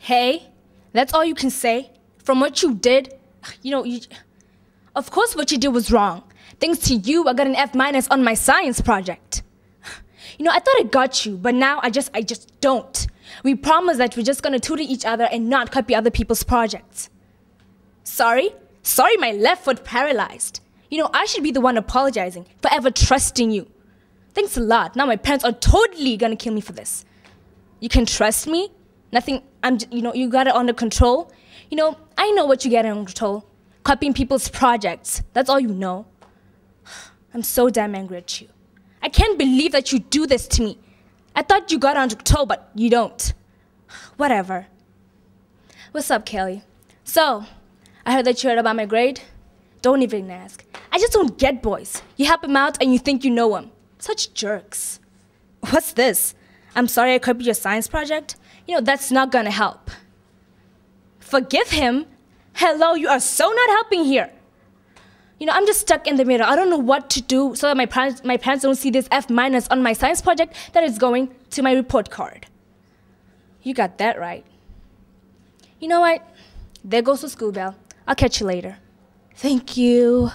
Hey, that's all you can say? From what you did? Of course what you did was wrong. Thanks to you, I got an F- on my science project. I thought I got you, but now I just don't. We promised that we're just gonna tutor each other and not copy other people's projects. Sorry? Sorry my left foot paralyzed. I should be the one apologizing for ever trusting you. Thanks a lot. Now my parents are totally gonna kill me for this. You can trust me? Nothing, you got it under control? I know what you get under control. Copying people's projects. That's all you know. I'm so damn angry at you. I can't believe that you do this to me. I thought you got it under control, but you don't. Whatever. What's up, Kelly? So, I heard that you heard about my grade. Don't even ask. I just don't get boys. You help him out and you think you know him. Such jerks. What's this? I'm sorry I copied your science project. That's not gonna help. Forgive him? Hello, you are so not helping here. I'm just stuck in the middle. I don't know what to do so that my parents don't see this F- on my science project that is going to my report card. You got that right. You know what? There goes the school bell. I'll catch you later. Thank you.